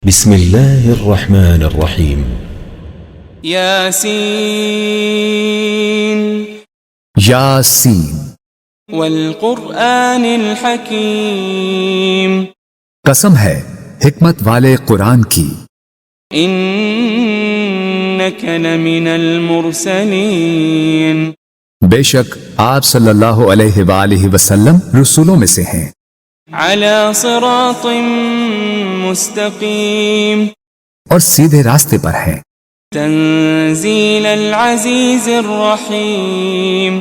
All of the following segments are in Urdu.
بسم الله الرحمن الرحيم ياسين یاسین والقرآن الحكيم قسم ہے حکمت والے قرآن کی، إنك لمن المرسلين بے شک آپ صلی اللہ علیہ وآلہ وسلم رسولوں میں سے ہیں، على صراط مستقيم اور سیدھے راستے پر ہیں، تنزيل العزيز الرحيم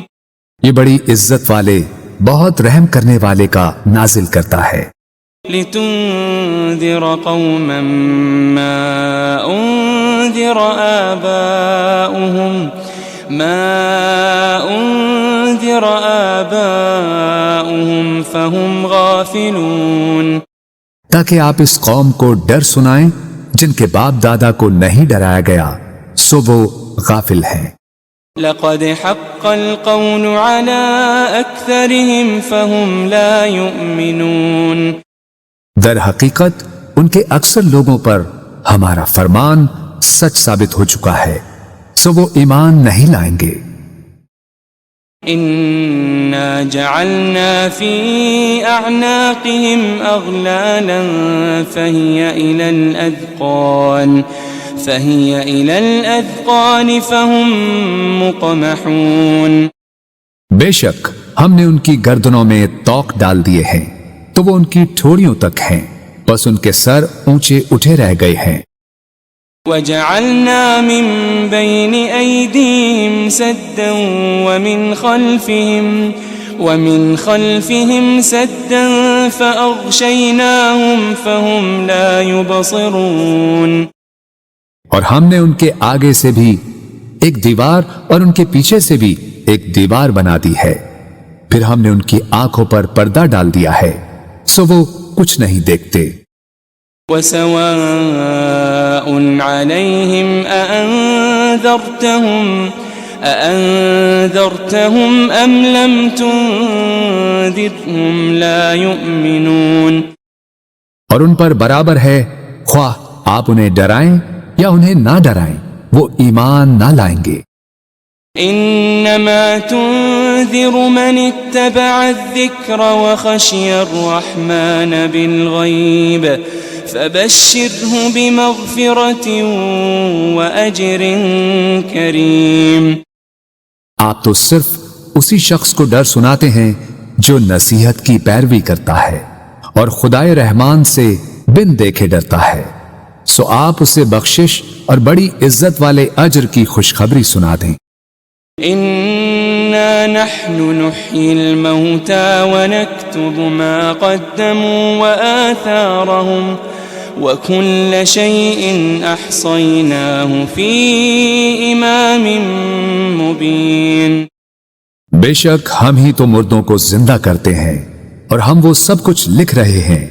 یہ بڑی عزت والے بہت رحم کرنے والے کا نازل کرتا ہے، لتنذر قوما ما أنذر آباؤهم فهم غافلون تاکہ آپ اس قوم کو ڈر سنائیں جن کے باپ دادا کو نہیں ڈرایا گیا سو وہ غافل ہیں۔ لقد حق القول على أكثرهم فهم لا يؤمنون در حقیقت ان کے اکثر لوگوں پر ہمارا فرمان سچ ثابت ہو چکا ہے سو وہ ایمان نہیں لائیں گے۔ إنا جعلنا في أعناقهم أغلالا فهي إلى الأذقان فهم مقمحون بے شک ہم نے ان کی گردنوں میں توق ڈال دیے ہیں تو وہ ان کی ٹھوڑیوں تک ہیں، بس ان کے سر اونچے اٹھے رہ گئے ہیں۔ وجعلنا من بين أيديهم سدا ومن خلفهم سدا فأغشيناهم فهم لا يبصرون اور ہم نے ان کے آگے سے بھی ایک دیوار اور ان کے پیچھے سے بھی ایک دیوار بنا دی ہے، پھر ہم نے ان کی آنکھوں پر پردہ ڈال دیا ہے سو وہ کچھ نہیں دیکھتے۔ وسواء عليهم أأنذرتهم أم لم تنذرهم لا يؤمنون اور ان پر برابر ہے خواہ آپ انہیں ڈرائیں یا انہیں نہ ڈرائیں وہ ایمان نہ لائیں گے۔ إنما تنذر من اتبع الذكر وخشي الرحمن بالغيب فبشره بمغفرة وأجر كريم آپ تو صرف اسی شخص کو ڈر سناتے ہیں جو نصیحت کی پیروی کرتا ہے اور خدائے رحمان سے بن دیکھے ڈرتا ہے، سو آپ اسے بخشش اور بڑی عزت والے اجر کی خوشخبری سنا دیں۔ إنا نحن نحيي الموتى ونكتب ما قدموا وآثارهم وكل شيء أحصيناه في إمام مبين بے شک ہم ہی تو مردوں کو زندہ کرتے ہیں اور ہم وہ سب کچھ لکھ رہے ہیں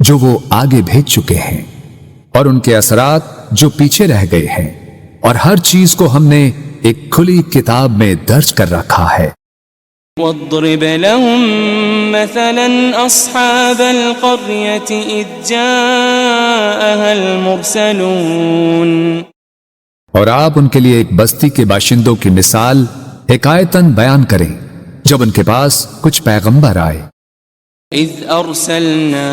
جو وہ آگے بھیج چکے ہیں اور ان کے اثرات جو پیچھے رہ گئے ہیں، اور ہر چیز کو ہم نے ایک کھلی کتاب میں درج کر رکھا ہے۔ واضرب لهم مثلا أصحاب القرية إذ جاءها المرسلون اور آپ ان کے لیے ایک بستی کے باشندوں کی مثال حکایتاً بیان کریں جب ان کے پاس کچھ پیغمبر آئے۔ إذ أرسلنا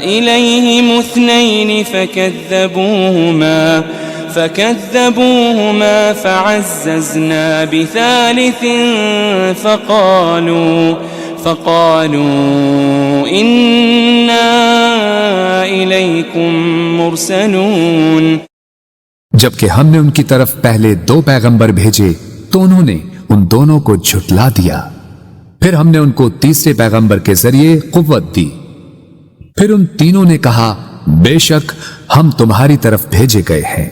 إليهم اثنين فكذبوهما فعززنا بثالث فقالوا إنا إليكم مرسلون جبکہ ہم نے ان کی طرف پہلے 2 پیغمبر بھیجے تو انہوں نے ان دونوں کو جھٹلا دیا، پھر ہم نے ان کو تیسرے پیغمبر کے ذریعے قوت دی، پھر ان تینوں نے کہا بے شک ہم تمہاری طرف بھیجے گئے ہیں۔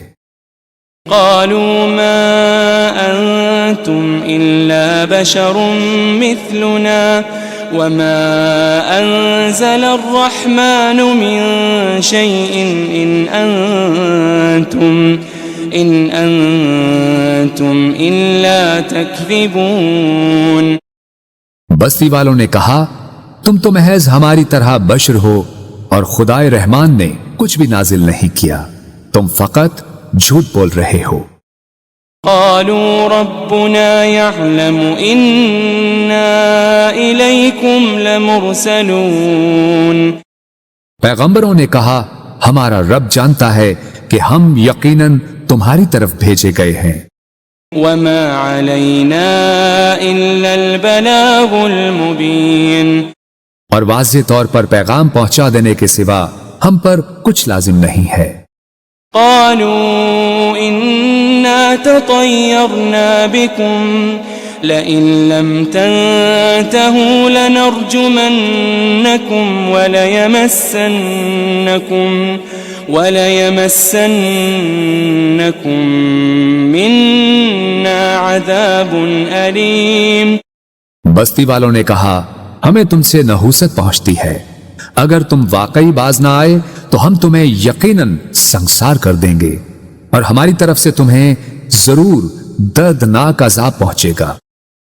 قالوا ما أنتم إلا بشر مثلنا وما أنزل الرحمن من شيء إن أنتم إلا تكذبون بستی والوں نے کہا تم تو محض ہماری طرح بشر ہو اور خدائے رحمان نے کچھ بھی نازل نہیں کیا، تم فقط جھوٹ بول رہے ہو۔ قالوا ربنا يعلم إنا إليكم لمرسلون۔ پیغمبروں نے کہا ہمارا رب جانتا ہے کہ ہم یقیناً تمہاری طرف بھیجے گئے ہیں۔ وما علينا إلا البلاغ المبين۔ اور واضح طور پر پیغام پہنچا دینے کے سوا ہم پر کچھ لازم نہیں ہے۔ قالوا إنا تطيرنا بكم لئن لم تنتهوا لنرجمنكم وليمسنكم منا عذاب أليم۔ بستی والوں نے کہا ہمیں تم سے نحوست پہنچتی ہے، اگر تم واقعی باز نہ آئے تو ہم تمہیں یقیناً سنسار کر دیں گے، اور ہماری طرف سے تمہیں ضرور دردناک عذاب پہنچے گا۔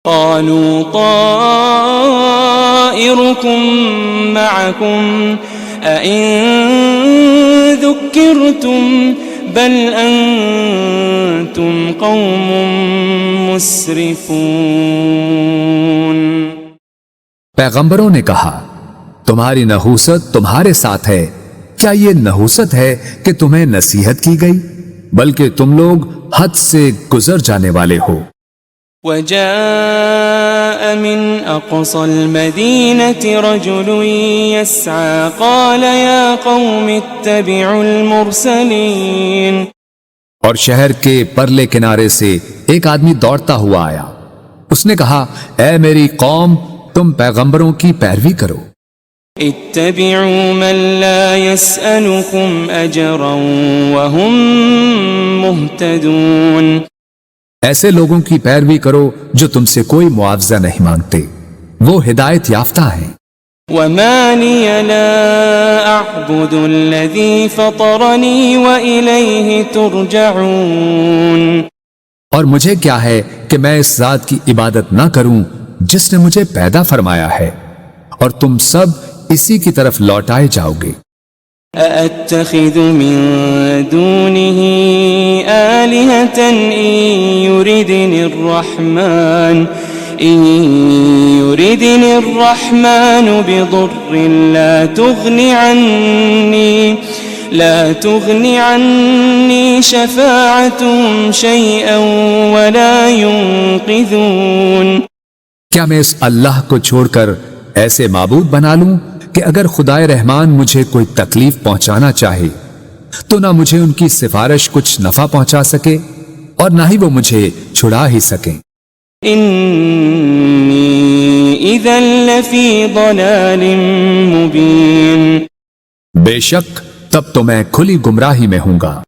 قالوا طائركم معكم أئن ذكرتم بل أنتم قوم مسرفون۔ پیغمبروں نے کہا تمہاری نحوست تمہارے ساتھ ہے، کیا یہ نحوست ہے کہ تمہیں نصیحت کی گئی؟ بلکہ تم لوگ حد سے گزر جانے والے ہو۔ وجاء من أقصى المدينة رجل يسعى قال يا قوم اتبعوا المرسلين۔ اور شہر کے پرلے کنارے سے ایک آدمی دوڑتا ہوا آیا، اس نے کہا اے میری قوم تم پیغمبروں کی پیروی کرو۔ اتبعوا من لا يسألكم أجرا وهم مهتدون۔ ایسے لوگوں کی پیروی کرو جو تم سے کوئی معاوضہ نہیں مانگتے، وہ ہدایت یافتہ ہیں۔ وما لي لا أعبد الذي فطرني وإليه ترجعون۔ اور مجھے کیا ہے کہ میں اس ذات کی عبادت نہ کروں جس نے مجھے پیدا فرمایا ہے، اور تم سب اسی کی طرف لوٹائے جاؤ گے۔ أأتخذ من دونه آلهة إن يردني الرحمن بضر لا تغني عني شفاعتهم شيئا ولا ينقذون۔ کیا میں اس اللہ کو چھوڑ کر ایسے معبود بنا لوں کہ اگر خدائے رحمان مجھے کوئی تکلیف پہنچانا چاہے تو نہ مجھے ان کی سفارش کچھ نفع پہنچا سکے اور نہ ہی وہ مجھے چھڑا ہی سکیں۔ انی اذا لفی ضلال مبین۔ بے شک تب تو میں کھلی گمراہی میں ہوں گا۔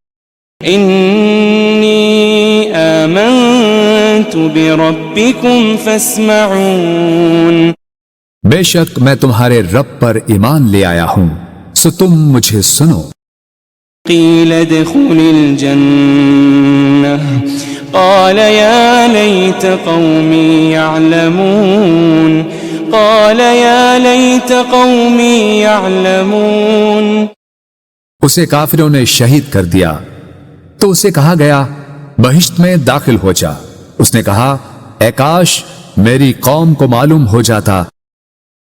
انی آمنت بربکم فاسمعون۔ بے شک میں تمہارے رب پر ایمان لے آیا ہوں، سو تم مجھے سنو۔ قیل ادخل الجنہ قال یا لیت قومی یعلمون۔ قال یا لیت قومی یعلمون۔ اسے کافروں نے شہید کر دیا تو اسے کہا گیا بہشت میں داخل ہو جا۔ اس نے کہا اے کاش میری قوم کو معلوم ہو جاتا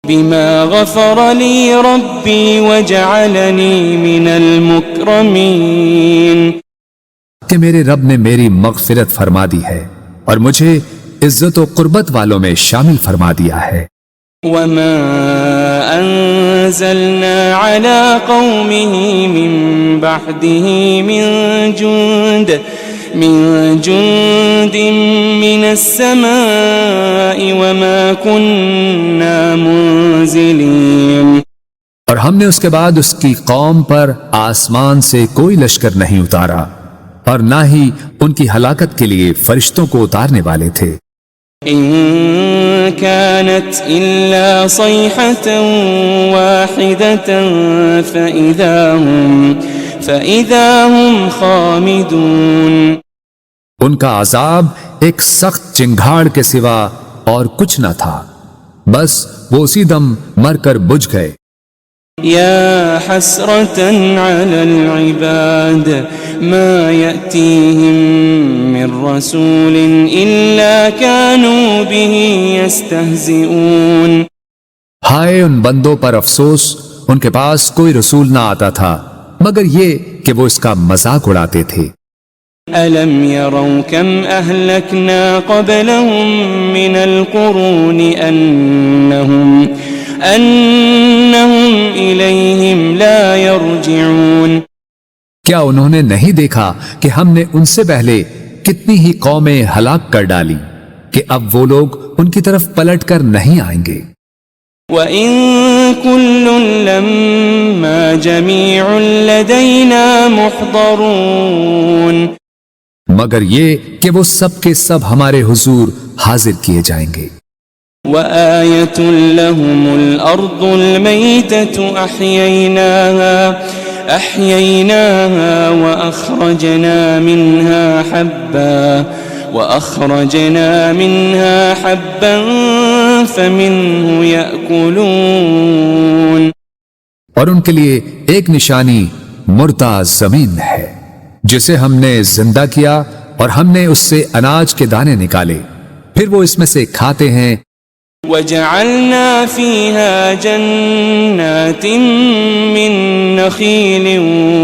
بما غفر لی ربی وجعلنی من المکرمین، کہ میرے رب نے میری مغفرت فرما دی ہے اور مجھے عزت و قربت والوں میں شامل فرما دیا ہے۔ وما انزلنا على قومه من بعده من جند من السماء وما كنا منزلين۔ اور ہم نے اس کے بعد اس کی قوم پر آسمان سے کوئی لشکر نہیں اتارا اور نہ ہی ان کی ہلاکت کے لیے فرشتوں کو اتارنے والے تھے۔ إن كانت إلا صيحة واحدة فإذا هم خامدون۔ ان کا عذاب ایک سخت چنگھاڑ کے سوا اور کچھ نہ تھا، بس وہ اسی دم مر کر بجھ گئے۔ يا حسرة على العباد ما يأتيهم من رسول إلا كانوا به يستهزئون. ہائے ان بندوں پر افسوس، ان کے پاس کوئی رسول نہ آتا تھا مگر یہ کہ وہ اس کا مذاق اڑاتے تھے. ألم يروا كم أهلكنا قبلهم من القرون أنهم إليهم لا يرجعون. کیا انہوں نے نہیں دیکھا کہ ہم نے ان سے پہلے کتنی ہی قومیں ہلاک کر ڈالی کہ اب وہ لوگ ان کی طرف پلٹ کر نہیں آئیں گے. وَإِن كُلٌّ لَمَّا جَمِيعٌ لَدَيْنَا مُحْضَرُونَ. مگر یہ کہ وہ سب کے سب ہمارے حضور حاضر کیے جائیں گے. وَآيَةٌ لَهُمُ الْأَرْضُ الْمَيْتَةُ أَحْيَيْنَاهَا وَأَخْرَجْنَا مِنْهَا حَبًّا فَمِنْهُ يَأْكُلُونَ. اور ان کے لیے ایک نشانی مردہ زمین ہے جسے ہم نے زندہ کیا اور ہم نے اس سے اناج کے دانے نکالے، پھر وہ اس میں سے کھاتے ہیں. وَجَعَلْنَا فِيهَا جَنَّاتٍ مِّن نَخِيلٍ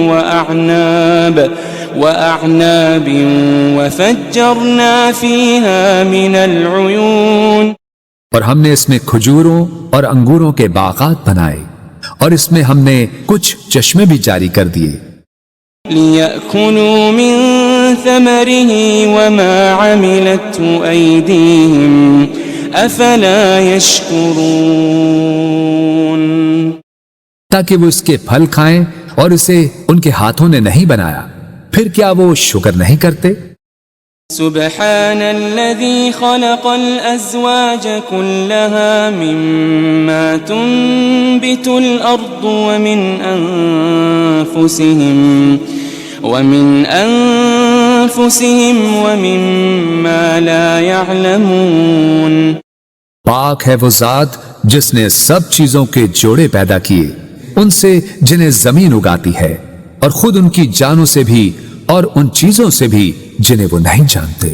وَأَعْنَابٍ وَفَجَّرْنَا فِيهَا مِنَ الْعُيُونِ. اور ہم نے اس میں کھجوروں اور انگوروں کے باغات بنائے اور اس میں ہم نے کچھ چشمے بھی جاری کر دیے. لِيَأْكُلُوا مِن ثَمَرِهِ وَمَا عَمِلَتْهُ أَيْدِيهِمْ أَفَلَا يَشْكُرُونَ. تاکہ وہ اس کے پھل کھائیں اور اسے ان کے ہاتھوں نے نہیں بنایا، پھر کیا وہ شکر نہیں کرتے؟ سبحان الذي خلق الأزواج كلها مما تنبت الأرض ومن أنفسهم ومما لا يعلمون. پاک ہے وہ ذات جس نے سب چیزوں کے جوڑے پیدا کیے، ان سے جنہیں زمین اگاتی ہے اور خود ان کی جانوں سے بھی اور ان چیزوں سے بھی جنہیں وہ نہیں جانتے.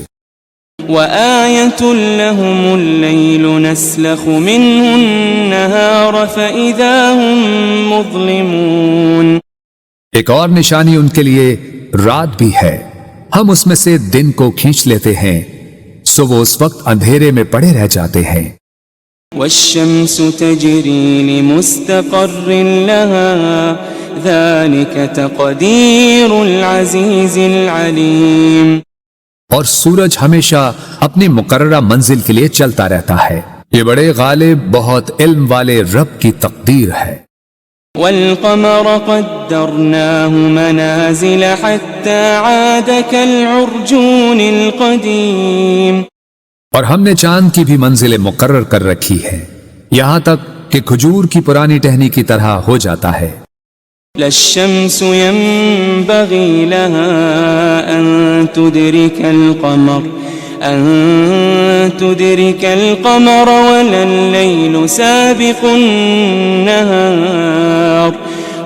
وَآيَةٌ لَهُمُ اللَّيْلُ نَسْلَخُ مِنْهُ النَّهَارَ فَإِذَا هُمْ مُظْلِمُونَ. ایک اور نشانی ان کے لیے رات بھی ہے، ہم اس میں سے دن کو کھینچ لیتے ہیں سو وہ اس وقت اندھیرے میں پڑے رہ جاتے ہیں. وَالشَّمْسُ تَجْرِي لِمُسْتَقَرٍّ لَهَا ذَلِكَ تَقْدِيرُ الْعَزِيزِ الْعَلِيمِ. اور سورج ہمیشہ اپنی مقررہ منزل کے لیے چلتا رہتا ہے، یہ بڑے غالب بہت علم والے رب کی تقدیر ہے. وَالْقَمَرَ قَدَّرْنَاهُ مَنَازِلَ حَتَّى عَادَ كَالْعُرْجُونِ الْقَدِيمِ. اور ہم نے چاند کی بھی منزلیں مقرر کر رکھی ہے یہاں تک کہ کھجور کی پرانی ٹہنی کی طرح ہو جاتا ہے. لَا الشَّمْسُ يَنبَغِي لَهَا أَن تُدْرِكَ الْقَمَرَ وَلَا اللَّيْلُ سَابِقُ النَّهَارِ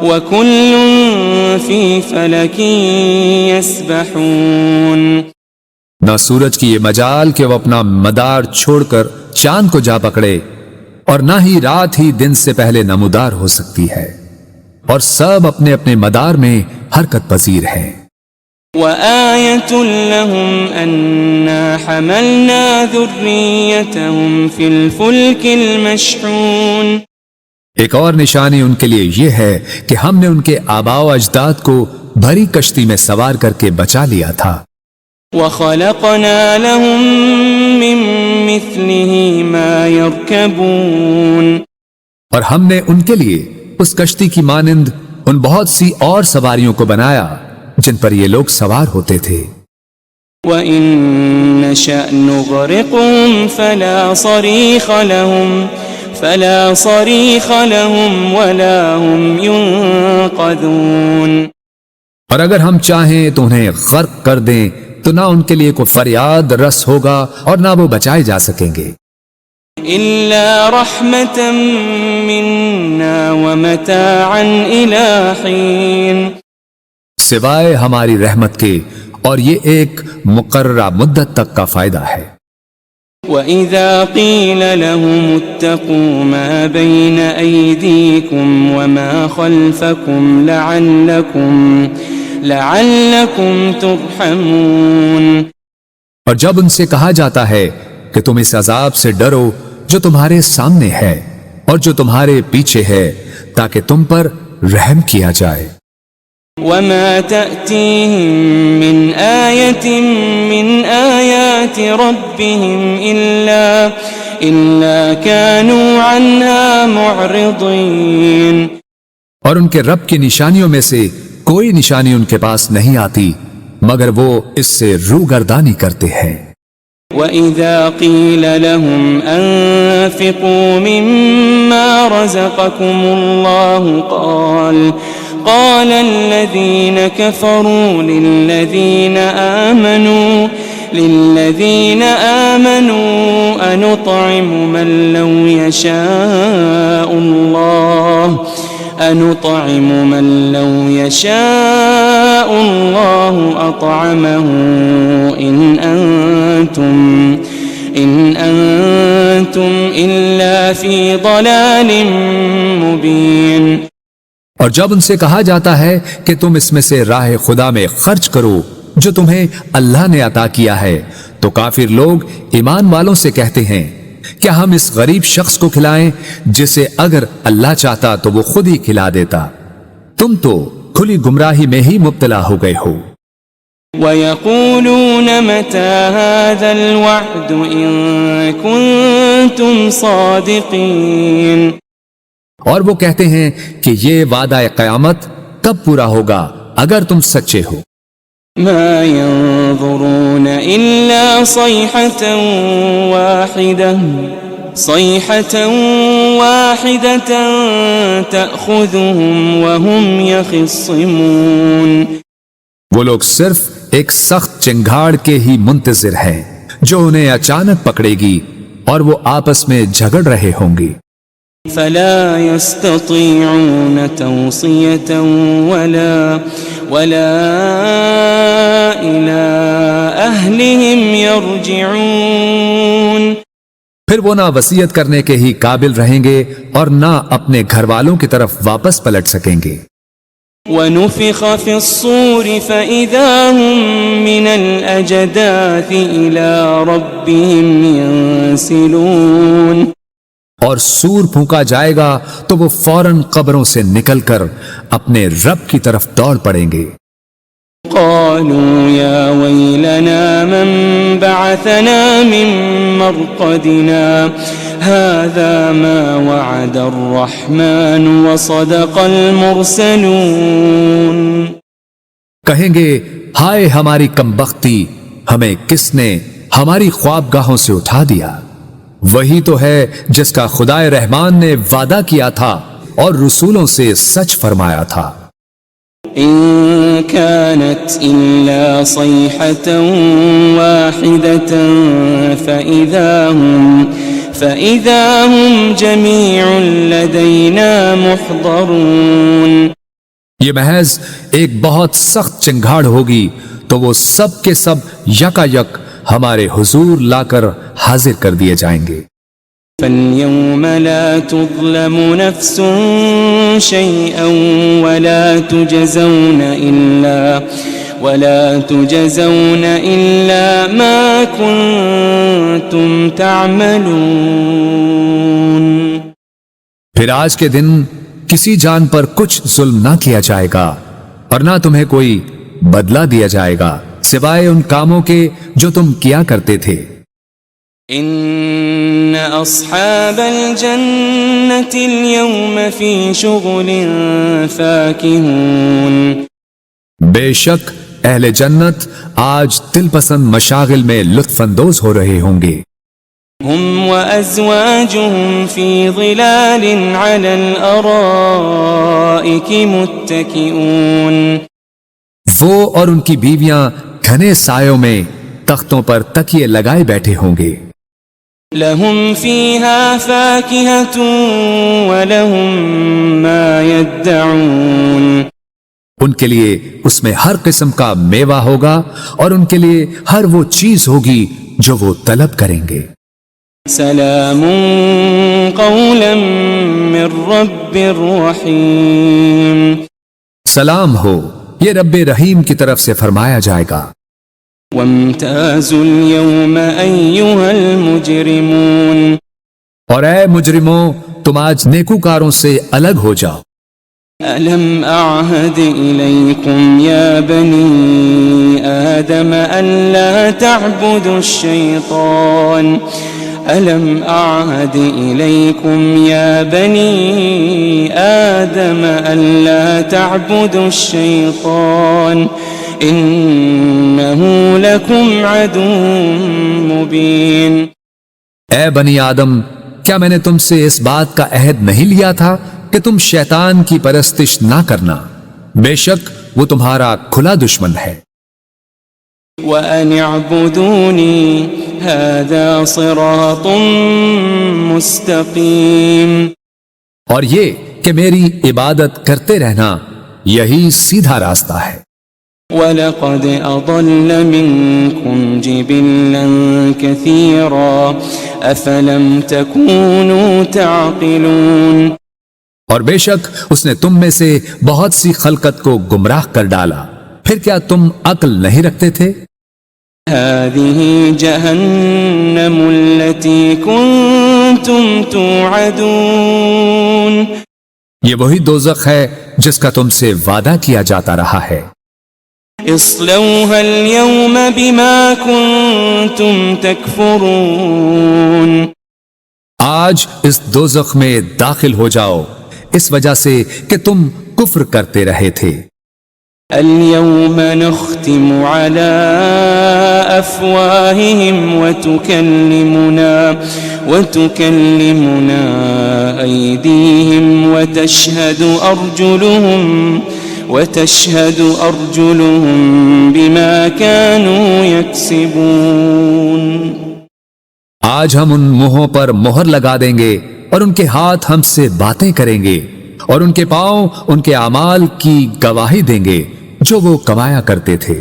وَكُلٌّ فِي فَلَكٍ يَسْبَحُونَ. نہ سورج کی یہ مجال کہ وہ اپنا مدار چھوڑ کر چاند کو جا پکڑے، اور نہ ہی رات ہی دن سے پہلے نمودار ہو سکتی ہے، اور سب اپنے اپنے مدار میں حرکت پذیر ہیں. وَآيَةٌ لَهُمْ أَنَّا حَمَلْنَا ذُرِّيَّتَهُمْ فِي الْفُلْكِ الْمَشْحُونِ. ایک اور نشانی ان کے لیے یہ ہے کہ ہم نے ان کے آباء و اجداد کو بھری کشتی میں سوار کر کے بچا لیا تھا. وَخَلَقْنَا لَهُم مِّن مِّثْلِهِ مَا يَرْكَبُونَ. اور ہم نے ان کے لیے اس کشتی کی مانند ان بہت سی اور سواریوں کو بنایا جن پر یہ لوگ سوار ہوتے تھے. وَإِن نَّشَأْ نُغْرِقْهُمْ فَلَا صَرِيخَ لَهُمْ وَلَا هُمْ يُنقَذُونَ. اور اگر ہم چاہیں تو انہیں غرق کر دیں تو نہ ان کے لیے کوئی فریاد رس ہوگا اور نہ وہ بچائے جا سکیں گے. إلا رحمة منا ومتاعا إلى حين سوائے ہماری رحمت کے، اور یہ ایک مقررہ مدت تک کا فائدہ ہے۔ وَإِذَا قِيلَ لَهُمُ اتَّقُوا مَا بَيْنَ أَيْدِيكُمْ وَمَا خَلْفَكُمْ لَعَلَّكُمْ تُرْحَمُونَ، اور جب ان سے کہا جاتا ہے کہ تم اس عذاب سے ڈرو جو تمہارے سامنے ہے اور جو تمہارے پیچھے ہے، تاکہ تم پر رحم کیا جائے۔ وَمَا تَأْتِيهِم مِّنْ آيَةٍ مِّنْ آيَاتِ رَبِّهِمْ إِلَّا كَانُوا عَنْهَا مُعْرِضِينَ، اور ان کے رب کی نشانیوں میں سے کوئی نشانی ان کے پاس نہیں آتی مگر وہ اس سے روگردانی کرتے ہیں۔ وَإِذَا قِيلَ لَهُمْ أَنفِقُوا مِمَّا رَزَقَكُمُ اللَّهُ قال الذين كفروا للذين آمنوا أنطعم من لو يشاء الله أطعمه إن أنتم إلا في ضلال مبين۔ اور جب ان سے کہا جاتا ہے کہ تم اس میں سے راہ خدا میں خرچ کرو جو تمہیں اللہ نے عطا کیا ہے، تو کافر لوگ ایمان والوں سے کہتے ہیں کیا ہم اس غریب شخص کو کھلائیں جسے اگر اللہ چاہتا تو وہ خود ہی کھلا دیتا، تم تو کھلی گمراہی میں ہی مبتلا ہو گئے ہو۔ وَيَقُولُونَ مَتَى هَذَا الْوَعْدُ إِن كُنتُمْ صَادِقِينَ، اور وہ کہتے ہیں کہ یہ وعدہ قیامت کب پورا ہوگا اگر تم سچے ہو۔ ما ينظرون إلا صيحة واحدة تأخذهم وهم يخصمون، وہ لوگ صرف ایک سخت چنگھاڑ کے ہی منتظر ہیں جو انہیں اچانک پکڑے گی اور وہ آپس میں جھگڑ رہے ہوں گے۔ فلا يستطيعون توصية ولا إلى أهلهم يرجعون، پھر وہ نہ وصیت کرنے کے ہی قابل رہیں گے اور نہ اپنے گھر والوں کی طرف واپس پلٹ سکیں گے۔ ونفخ في الصور فإذا هم من الأجداث إلى ربهم ينسلون، اور سور پھونکا جائے گا تو وہ فوراً قبروں سے نکل کر اپنے رب کی طرف دوڑ پڑیں گے۔ قالوا يا ويلنا من بعثنا من مرقدنا هذا ما وعد الرحمن وصدق المرسلون، کہیں گے ہائے ہماری کمبختی، ہمیں کس نے ہماری خوابگاہوں سے اٹھا دیا، وہی تو ہے جس کا خدائے رحمان نے وعدہ کیا تھا اور رسولوں سے سچ فرمایا تھا۔ إن كانت إلا صيحة واحدة فإذا هم جميع لدينا محضرون، یہ محض ایک بہت سخت چنگھاڑ ہوگی تو وہ سب کے سب یکا یک ہمارے حضور لا کر حاضر کر دیے جائیں گے۔ فَالْيَوْمَ لَا تُظْلَمُ نَفْسٌ شَيْئًا وَلَا تُجَزَوْنَ إِلَّا مَا كُنتُمْ تَعْمَلُونَ، پھر آج کے دن کسی جان پر کچھ ظلم نہ کیا جائے گا اور نہ تمہیں کوئی بدلہ دیا جائے گا سوائے ان کاموں کے جو تم کیا کرتے تھے۔ ان اصحاب الجنة اليوم في شغل فاكهون، بے شک اہل جنت آج دل پسند مشاغل میں لطف اندوز ہو رہے ہوں گے۔ هم وازواجهم في ظلال على الارائك متكئون، وہ اور ان کی بیویاں گھنے سایوں میں تختوں پر تکیے لگائے بیٹھے ہوں گے۔ لهم فيها فاكهة ولهم ما يدعون ان کے لیے اس میں ہر قسم کا میوہ ہوگا اور ان کے لیے ہر وہ چیز ہوگی جو وہ طلب کریں گے۔ سلام قولا من رب رحیم، سلام ہو، یہ رب رحیم کی طرف سے فرمایا جائے گا۔ وامتازوا اليوم أيها المجرمون، اور اے مجرموں، تم آج نیکوکاروں سے الگ ہو جاؤ۔ ألم أعهد إليكم يا بني آدم ألا تعبدوا الشيطان ألم أعهد إليكم يا بني آدم ألا تعبدوا الشيطان إنه لكم عدو مبين۔ اے بنی آدم، کیا میں نے تم سے اس بات کا عہد نہیں لیا تھا کہ تم شیطان کی پرستش نہ کرنا؟ بے شک وہ تمہارا کھلا دشمن ہے۔ وَأَنِ اعْبُدُونِي هَذَا صِرَاطٌ مُسْتَقِيمٌ، اور یہ کہ میری عبادت کرتے رہنا یہی سیدھا راستہ ہے۔ وَلَقَدْ أَضَلَّ مِنْكُمْ جِبِلًّا كَثِيرًا أَفَلَمْ تَكُونُوا تَعْقِلُونَ، اور بے شک اس نے تم میں سے بہت سی خلقت کو گمراہ کر ڈالا، پھر کیا تم عقل نہیں رکھتے تھے؟ هذه جهنم التي كنتم توعدون، یہ وہی دوزخ ہے جس کا تم سے وعدہ کیا جاتا رہا ہے۔ اصلوها اليوم بما كنتم تكفرون، آج اس دوزخ میں داخل ہو جاؤ اس وجہ سے کہ تم کفر کرتے رہے تھے۔ اليوم نختم على أفواههم وتكلمنا أيديهم وتشهد أرجلهم بما كانوا يكسبون۔ آج ہم ان منہوں پر مہر لگا دیں گے اور ان کے ہاتھ ہم سے باتیں کریں گے اور ان کے پاؤں ان کے اعمال کی گواہی دیں گے جو وہ کمایا کرتے تھے۔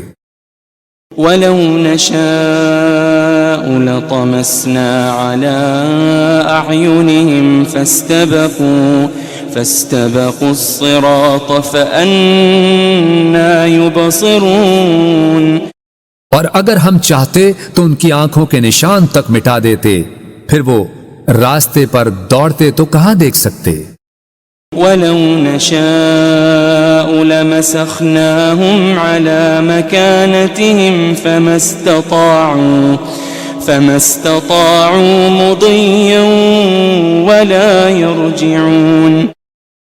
وَلَوْ نَشَاءُ لَطَمَسْنَا عَلَىٰ أَعْيُنِهِمْ فَاسْتَبَقُوا الصِّرَاطَ فَأَنَّىٰ يُبْصِرُونَ، اور اگر ہم چاہتے تو ان کی آنکھوں کے نشان تک مٹا دیتے، پھر وہ راستے پر دوڑتے تو کہاں دیکھ سکتے؟ وَلَوْ نَشَاءُ لَمَسَخْنَاهُمْ عَلَىٰ مَكَانَتِهِمْ فَمَا اسْتَطَاعُوا مُضِيًّا وَلَا يَرْجِعُونَ،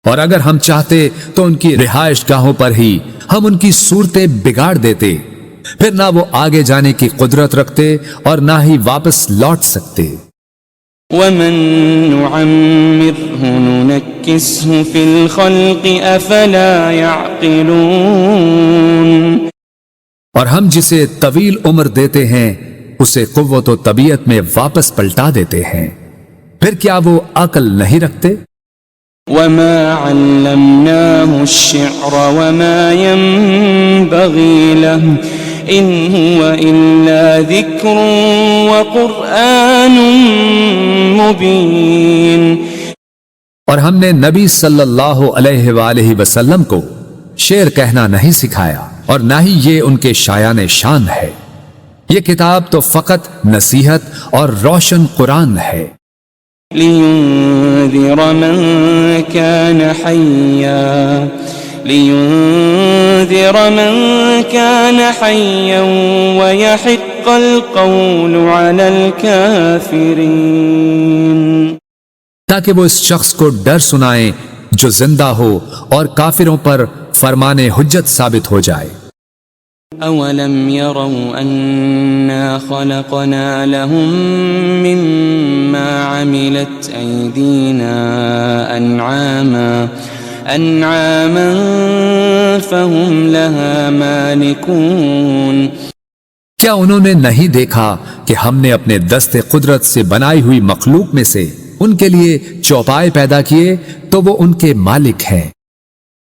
اور اگر ہم چاہتے تو ان کی رہائش گاہوں پر ہی ہم ان کی صورتیں بگاڑ دیتے، پھر نہ وہ آگے جانے کی قدرت رکھتے اور نہ ہی واپس لوٹ سکتے۔ وَمَن نُعَمِّرْهُ نُنَكِّسْهُ فِي الْخَلْقِ أَفَلَا يَعْقِلُونَ، اور ہم جسے طویل عمر دیتے ہیں اسے قوت و طبیعت میں واپس پلٹا دیتے ہیں، پھر کیا وہ عقل نہیں رکھتے؟ وَمَا عَلَّمْنَاهُ الشِّعْرَ وَمَا يَنبَغِي لَهُ إِنْ هُوَ إِلَّا ذِكْرٌ وَقُرْآنٌ مُبِينٌ، اور ہم نے نبی صلی اللہ علیہ وآلہ وسلم کو شعر کہنا نہیں سکھایا اور نہ ہی یہ ان کے شایان شان ہے، یہ کتاب تو فقط نصیحت اور روشن قرآن ہے۔ لِيُنذِرَ مَن كَانَ حَيًّا وَيَحِقَّ الْقَوْلُ عَلَى الْكَافِرِينَ، تاکہ وہ اس شخص کو ڈر سنائیں جو زندہ ہو اور کافروں پر فرمان حجت ثابت ہو جائے۔ أَوَلَمْ يَرَوْا أَنَّا خَلَقْنَا لَهُم مِّمَّا عَمِلَتْ أَيْدِينَا أَنْعَامًا فَهُمْ لَهَا مَالِكُونَ، کیا انہوں نے نہیں دیکھا کہ ہم نے اپنے دست قدرت سے بنائی ہوئی مخلوق میں سے ان کے لیے چوپائے پیدا کیے تو وہ ان کے مالک ہیں۔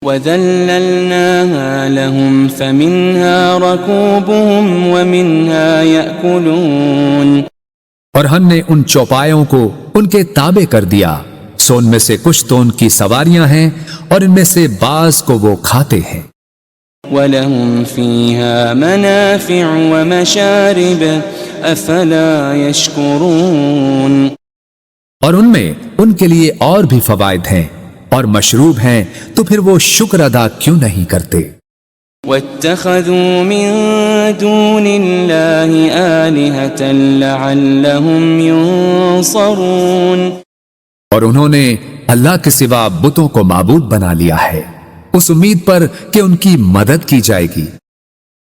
وَذَلَّلْنَاهَا لَهُمْ فَمِنْهَا رَكُوبُهُمْ وَمِنْهَا يَأْكُلُونَ، اور ہم نے ان چوپایوں کو ان کے تابع کر دیا، سو ان میں سے کچھ تو ان کی سواریاں ہیں اور ان میں سے بعض کو وہ کھاتے ہیں۔ وَلَهُمْ فِيهَا مَنَافِعُ وَمَشَارِبُ أَفَلَا يَشْكُرُونَ، اور ان میں ان کے لیے اور بھی فوائد ہیں اور مشروب ہیں، تو پھر وہ شکر ادا کیوں نہیں کرتے؟ وَاتَّخَذُوا مِن دُونِ اللَّهِ آلِهَةً لَعَلَّهُمْ يُنصَرُونَ، اور انہوں نے اللہ کے سوا بتوں کو معبود بنا لیا ہے اس امید پر کہ ان کی مدد کی جائے گی۔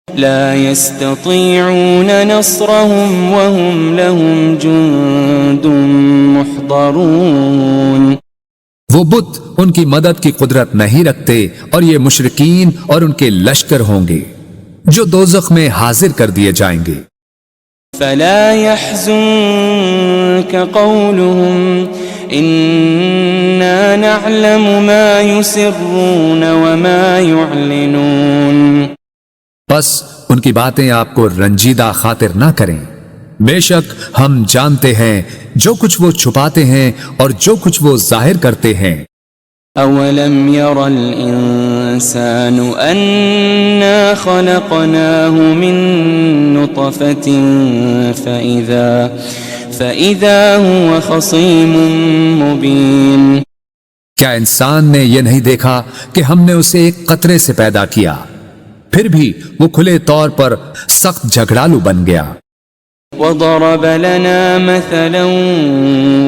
لا يستطيعون نصرهم وهم لهم جند محضرون، وہ بت ان کی مدد کی قدرت نہیں رکھتے اور یہ مشرکین اور ان کے لشکر ہوں گے جو دوزخ میں حاضر کر دیے جائیں گے۔ فلا يحزنك قولهم إنا نعلم ما يسرون وما يعلنون، بس ان کی باتیں آپ کو رنجیدہ خاطر نہ کریں، بے شک ہم جانتے ہیں جو کچھ وہ چھپاتے ہیں اور جو کچھ وہ ظاہر کرتے ہیں۔ أولم ير الإنسان أنا خلقناه من نطفة فإذا هو خصيم مبين، کیا انسان نے یہ نہیں دیکھا کہ ہم نے اسے ایک قطرے سے پیدا کیا، پھر بھی وہ کھلے طور پر سخت جھگڑالو بن گیا۔ وضرب لنا مثلا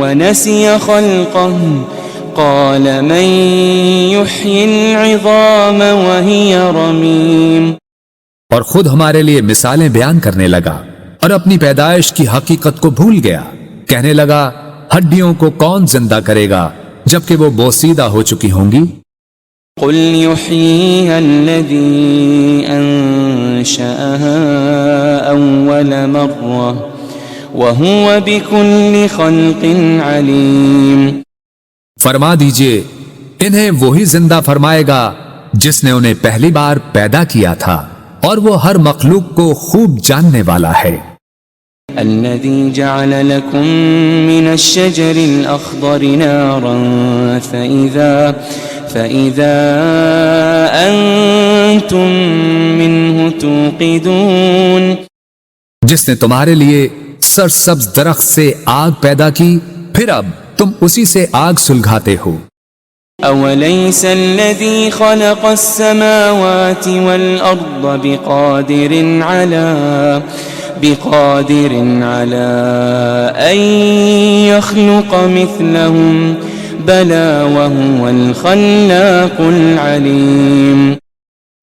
ونسي خلقه قال من يحيي العظام وهي رميم، اور خود ہمارے لیے مثالیں بیان کرنے لگا اور اپنی پیدائش کی حقیقت کو بھول گیا، کہنے لگا ہڈیوں کو کون زندہ کرے گا جبکہ وہ بوسیدہ ہو چکی ہوں گی۔ قل يحييها الذي أنشأها أول مرة وهو بكل خلق عليم، فرما دیجئے انہیں وہی زندہ فرمائے گا جس نے انہیں پہلی بار پیدا کیا تھا اور وہ ہر مخلوق کو خوب جاننے والا ہے۔ الذي جعل لكم من الشجر الأخضر نارا فإذا أنتم منه توقدون، جس نے تمہارے لیے سرسبز درخت سے آگ پیدا کی پھر اب تم اسی سے آگ سلگاتے ہو۔ أوليس الذي خلق السماوات والأرض بقادر على أن يخلق مثلهم بلى وهو الخلاق العليم،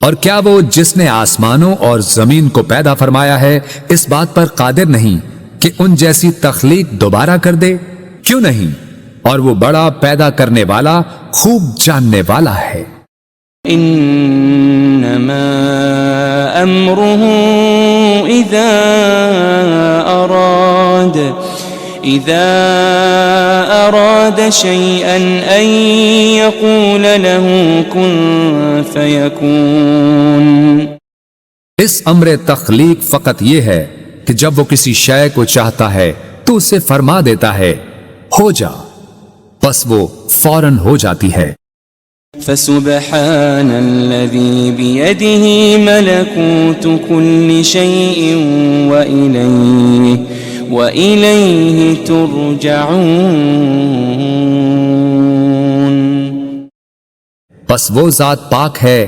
اور کیا وہ جس نے آسمانوں اور زمین کو پیدا فرمایا ہے اس بات پر قادر نہیں کہ ان جیسی تخلیق دوبارہ کر دے؟ کیوں نہیں، اور وہ بڑا پیدا کرنے والا خوب جاننے والا ہے۔ انما امره اذا اراد شيئا ان يقول له كن فيكون، اس امر تخلیق فقط یہ ہے کہ جب وہ کسی شے کو چاہتا ہے تو اسے فرما دیتا ہے ہو جا، بس وہ فوراً ہو جاتی ہے۔ فسبحان الذي بيده ملكوت كل شيء وإليه ترجعون، بس وہ ذات پاک ہے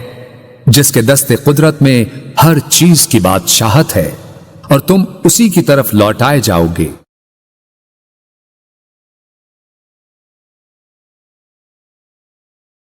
جس کے دست قدرت میں ہر چیز کی بادشاہت ہے اور تم اسی کی طرف لوٹائے جاؤ گے۔